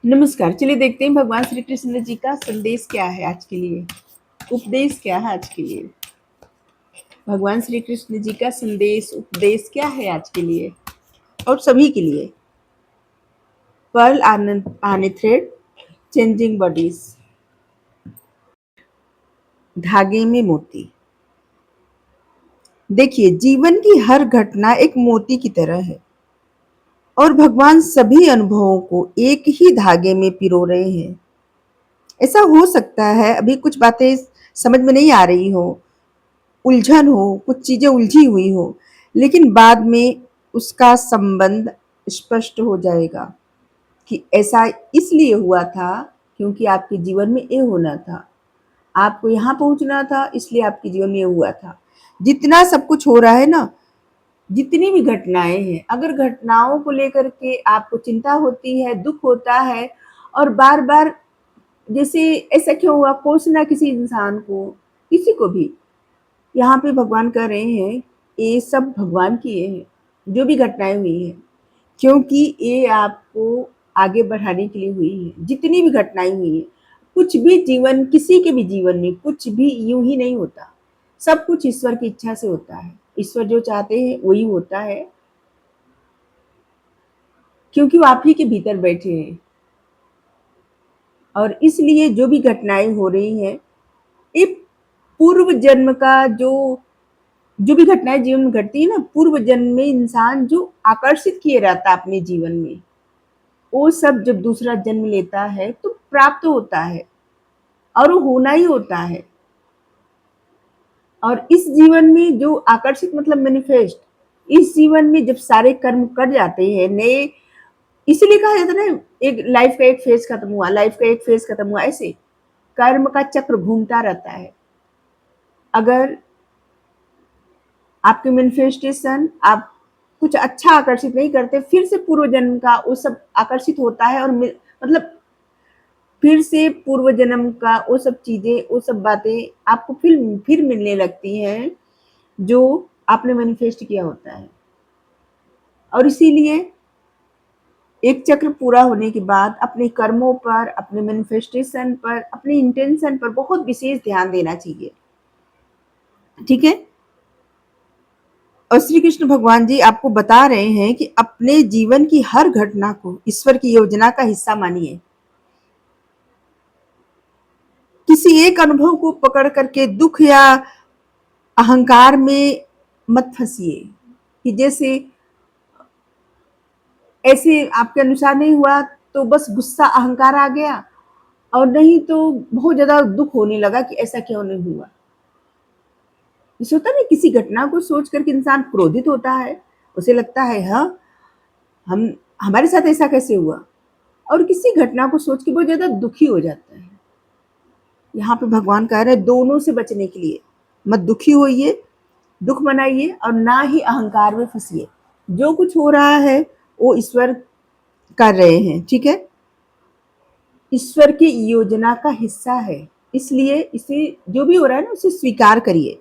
नमस्कार। चलिए देखते हैं भगवान श्री कृष्ण जी का संदेश क्या है आज के लिए, उपदेश क्या है आज के लिए। भगवान श्री कृष्ण जी का संदेश उपदेश क्या है आज के लिए और सभी के लिए। पर्ल आने थ्रेड चेंजिंग बॉडीज। धागे में मोती। देखिए, जीवन की हर घटना एक मोती की तरह है और भगवान सभी अनुभवों को एक ही धागे में पिरो रहे हैं। ऐसा हो सकता है अभी कुछ बातें समझ में नहीं आ रही हो, उलझन हो, कुछ चीजें उलझी हुई हो, लेकिन बाद में उसका संबंध स्पष्ट हो जाएगा कि ऐसा इसलिए हुआ था क्योंकि आपके जीवन में ये होना था, आपको यहाँ पहुंचना था, इसलिए आपके जीवन में ये हुआ था। जितना सब कुछ हो रहा है ना, जितनी भी घटनाएं हैं, अगर घटनाओं को लेकर के आपको चिंता होती है, दुख होता है और बार बार जैसे ऐसा क्यों हुआ, कोसना किसी इंसान को, किसी को भी, यहाँ पे भगवान कह रहे हैं ये सब भगवान किए हैं, जो भी घटनाएं हुई हैं, क्योंकि ये आपको आगे बढ़ाने के लिए हुई है। जितनी भी घटनाएं हुई हैं, कुछ भी जीवन, किसी के भी जीवन में कुछ भी यूं ही नहीं होता। सब कुछ ईश्वर की इच्छा से होता है। ईश्वर जो चाहते हैं वही होता है, क्योंकि वो आप ही के भीतर बैठे हैं। और इसलिए जो भी घटनाएं हो रही हैं, ये पूर्व जन्म का जो भी घटनाएं जीवन में घटती है ना, पूर्व जन्म में इंसान जो आकर्षित किए रहता है अपने जीवन में, वो सब जब दूसरा जन्म लेता है तो प्राप्त होता है और वो होना ही होता है। और इस जीवन में जो आकर्षित मतलब मैनिफेस्ट, इस जीवन में जब सारे कर्म कर जाते हैं नए, इसीलिए कहा जाता है ना, एक लाइफ का एक फेज खत्म हुआ, लाइफ का एक फेज खत्म हुआ, ऐसे कर्म का चक्र घूमता रहता है। अगर आपके मैनिफेस्टेशन आप कुछ अच्छा आकर्षित नहीं करते, फिर से पूर्व जन्म का वो सब आकर्षित होता है और मतलब फिर से पूर्व जन्म का वो सब चीजें, वो सब बातें आपको फिर मिलने लगती हैं जो आपने मैनिफेस्ट किया होता है। और इसीलिए एक चक्र पूरा होने के बाद अपने कर्मों पर, अपने मैनिफेस्टेशन पर, अपने इंटेंशन पर बहुत विशेष ध्यान देना चाहिए। ठीक है। और श्री कृष्ण भगवान जी आपको बता रहे हैं कि अपने जीवन की हर घटना को ईश्वर की योजना का हिस्सा मानिए। किसी एक अनुभव को पकड़ करके दुख या अहंकार में मत फंसिए कि जैसे ऐसे आपके अनुसार नहीं हुआ तो बस गुस्सा अहंकार आ गया, और नहीं तो बहुत ज्यादा दुख होने लगा कि ऐसा क्यों नहीं हुआ। जैसे होता है ना, किसी घटना को सोच करके इंसान क्रोधित होता है, उसे लगता है हाँ, हम हमारे साथ ऐसा कैसे हुआ, और किसी घटना को सोच के बहुत ज्यादा दुखी हो जाता है। यहाँ पे भगवान कह रहे हैं दोनों से बचने के लिए मत दुखी होइए, दुख मनाइए और ना ही अहंकार में फंसिए। जो कुछ हो रहा है वो ईश्वर कर रहे हैं, ठीक है, ईश्वर की योजना का हिस्सा है। इसलिए इसे जो भी हो रहा है ना, उसे स्वीकार करिए।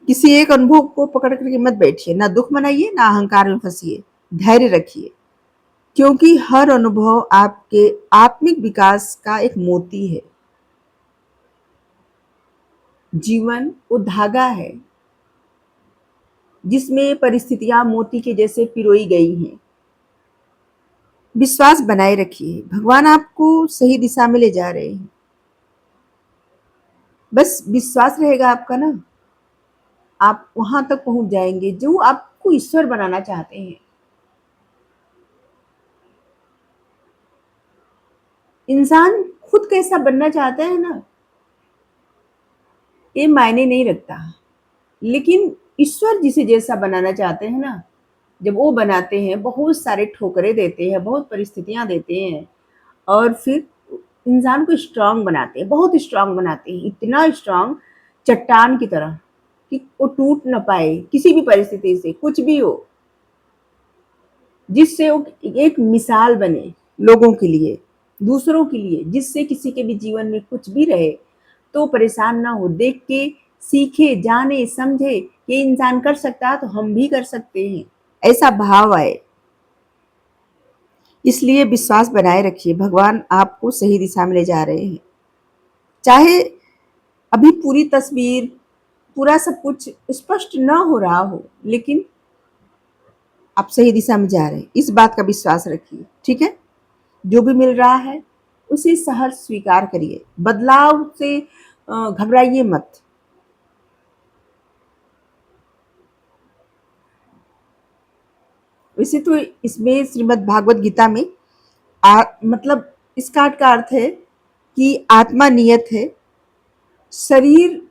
किसी एक अनुभव को पकड़ करके मत बैठिए, ना दुख मनाइए ना अहंकार में फंसिए, धैर्य रखिए, क्योंकि हर अनुभव आपके आत्मिक विकास का एक मोती है। जीवन वो धागा है जिसमें परिस्थितियां मोती के जैसे पिरोई गई हैं। विश्वास बनाए रखिए, भगवान आपको सही दिशा में ले जा रहे हैं। बस विश्वास रहेगा आपका ना, आप वहां तक पहुंच जाएंगे जो आपको ईश्वर बनाना चाहते हैं। इंसान खुद कैसा बनना चाहता है ना, ये मायने नहीं रखता, लेकिन ईश्वर जिसे जैसा बनाना चाहते हैं ना, जब वो बनाते हैं, बहुत सारे ठोकरें देते हैं, बहुत परिस्थितियां देते हैं, और फिर इंसान को स्ट्रांग बनाते हैं, बहुत स्ट्रांग बनाते हैं, इतना स्ट्रांग, चट्टान की तरह कि वो टूट ना पाए किसी भी परिस्थिति से, कुछ भी हो, जिससे वो एक मिसाल बने लोगों के लिए, दूसरों के लिए, जिससे किसी के भी जीवन में कुछ भी रहे तो परेशान ना हो, देख के सीखे, जाने, समझे ये इंसान कर सकता है तो हम भी कर सकते हैं, ऐसा भाव आए। इसलिए विश्वास बनाए रखिए, भगवान आपको सही दिशा में ले जा रहे हैं। चाहे अभी पूरी तस्वीर, पूरा सब कुछ स्पष्ट ना हो रहा हो, लेकिन आप सही दिशा में जा रहे हैं, इस बात का विश्वास रखिए। ठीक है? जो भी मिल रहा है उसे सहर्ष स्वीकार करिए, बदलाव से घबराइए मत। वैसे तो इसमें श्रीमद् भागवत गीता में मतलब इसका का अर्थ है कि आत्मा नियत है, शरीर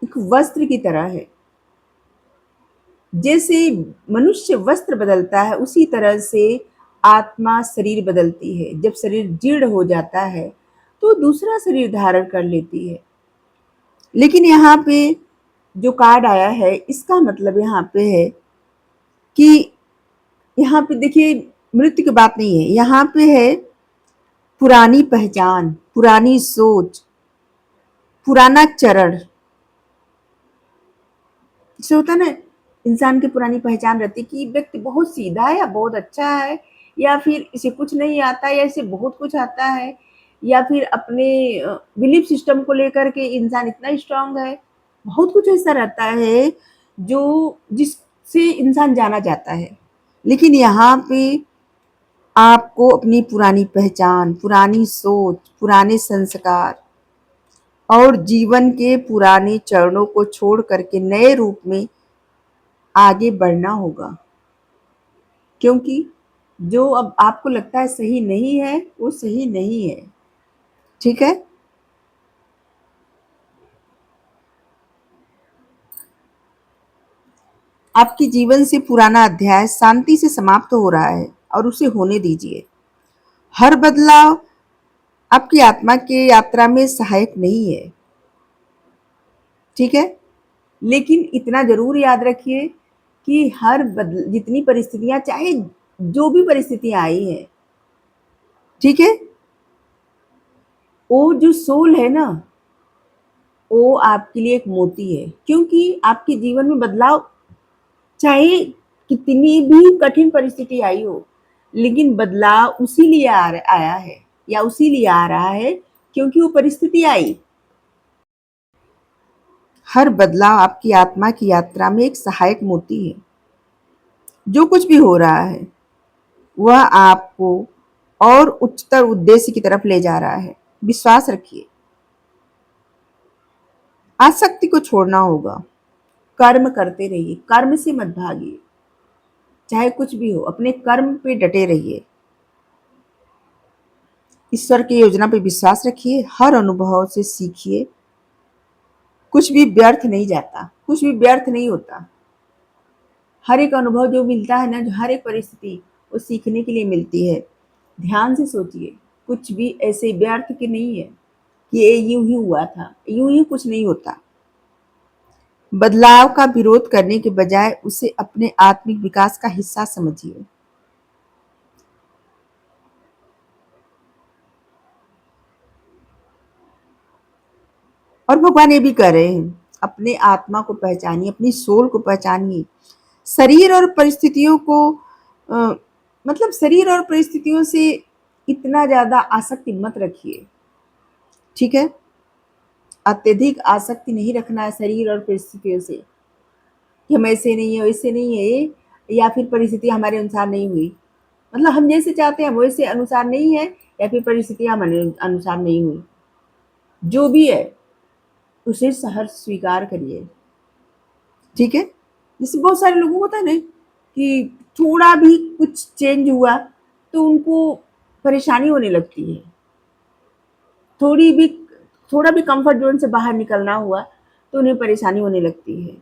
एक वस्त्र की तरह है। जैसे मनुष्य वस्त्र बदलता है, उसी तरह से आत्मा शरीर बदलती है। जब शरीर जीर्ण हो जाता है तो दूसरा शरीर धारण कर लेती है। लेकिन यहाँ पे जो कार्ड आया है, इसका मतलब यहाँ पे है कि यहाँ पे देखिए, मृत्यु की बात नहीं है, यहाँ पे है पुरानी पहचान, पुरानी सोच, पुराना चरण। जैसे होता है ना, इंसान की पुरानी पहचान रहती है कि व्यक्ति बहुत सीधा है या बहुत अच्छा है, या फिर इसे कुछ नहीं आता या इसे बहुत कुछ आता है, या फिर अपने बिलीफ सिस्टम को लेकर के इंसान इतना स्ट्रांग है। बहुत कुछ ऐसा रहता है जो जिससे इंसान जाना जाता है। लेकिन यहाँ पे आपको अपनी पुरानी पहचान, पुरानी सोच, पुराने संस्कार और जीवन के पुराने चरणों को छोड़ करके नए रूप में आगे बढ़ना होगा। क्योंकि जो अब आपको लगता है सही नहीं है, वो सही नहीं है। ठीक है? आपके जीवन से पुराना अध्याय शांति से समाप्त हो रहा है और उसे होने दीजिए। हर बदलाव आपकी आत्मा की यात्रा में सहायक नहीं है। ठीक है? लेकिन इतना ज़रूर याद रखिए कि जितनी परिस्थितियाँ, चाहे जो भी परिस्थितियाँ आई हैं, ठीक है? वो जो सोल है ना, वो आपके लिए एक मोती है। क्योंकि आपके जीवन में बदलाव, चाहे कितनी भी कठिन परिस्थिति आई हो, लेकिन बदलाव उसी लिए आया है, या उसी लिए आ रहा है क्योंकि वो परिस्थिति आई। हर बदलाव आपकी आत्मा की यात्रा में एक सहायक मोती है। जो कुछ भी हो रहा है वह आपको और उच्चतर उद्देश्य की तरफ ले जा रहा है। विश्वास रखिए। आसक्ति को छोड़ना होगा। कर्म करते रहिए, कर्म से मत भागिए। चाहे कुछ भी हो, अपने कर्म पे डटे रहिए। ईश्वर की योजना पे विश्वास रखिए। हर अनुभव से सीखिए। कुछ भी व्यर्थ नहीं जाता, कुछ भी व्यर्थ नहीं होता। हर एक अनुभव जो मिलता है ना, जो हर एक परिस्थिति, वो सीखने के लिए मिलती है। ध्यान से सोचिए, कुछ भी ऐसे व्यर्थ की नहीं है कि ये यूं ही हुआ था। यूं ही कुछ नहीं होता। बदलाव का विरोध करने के बजाय उसे अपने आत्मिक विकास का हिस्सा समझिए। और भगवान ये भी कह रहे हैं, अपने आत्मा को पहचानिए, अपनी सोल को पहचानिए। शरीर और परिस्थितियों को अ, मतलब शरीर और परिस्थितियों से इतना ज़्यादा आसक्ति मत रखिए। ठीक है? अत्यधिक आसक्ति नहीं रखना है शरीर और परिस्थितियों से, कि हम ऐसे नहीं है, वैसे नहीं है, या फिर परिस्थिति हमारे अनुसार नहीं हुई। मतलब हम जैसे चाहते हैं वैसे अनुसार नहीं है, या फिर परिस्थितियाँ हमारे अनुसार नहीं हुई। जो भी है उसे सहर्ष स्वीकार करिए। ठीक है? जैसे बहुत सारे लोगों को होता है ना कि थोड़ा भी कुछ चेंज हुआ तो उनको परेशानी होने लगती है। थोड़ी भी थोड़ा भी कंफर्ट ज़ोन से बाहर निकलना हुआ तो उन्हें परेशानी होने लगती है।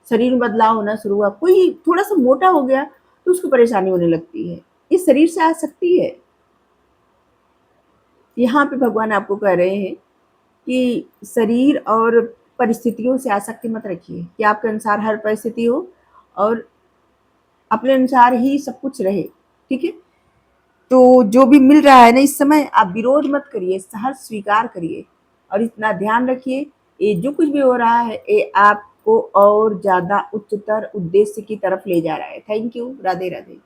शरीर में बदलाव होना शुरू हुआ, कोई थोड़ा-सा मोटा हो गया तो उसको परेशानी होने लगती है। ये शरीर से आ सकती है। यहाँ पे भगवान आपको कह रहे हैं कि शरीर और परिस्थितियों से आसक्ति मत रखिए, कि आपके अनुसार हर परिस्थिति हो और अपने अनुसार ही सब कुछ रहे। ठीक है? तो जो भी मिल रहा है ना इस समय, आप विरोध मत करिए, सहर्ष स्वीकार करिए। और इतना ध्यान रखिए, ये जो कुछ भी हो रहा है, ये आपको और ज़्यादा उच्चतर उद्देश्य की तरफ ले जा रहा है। Thank you. राधे राधे।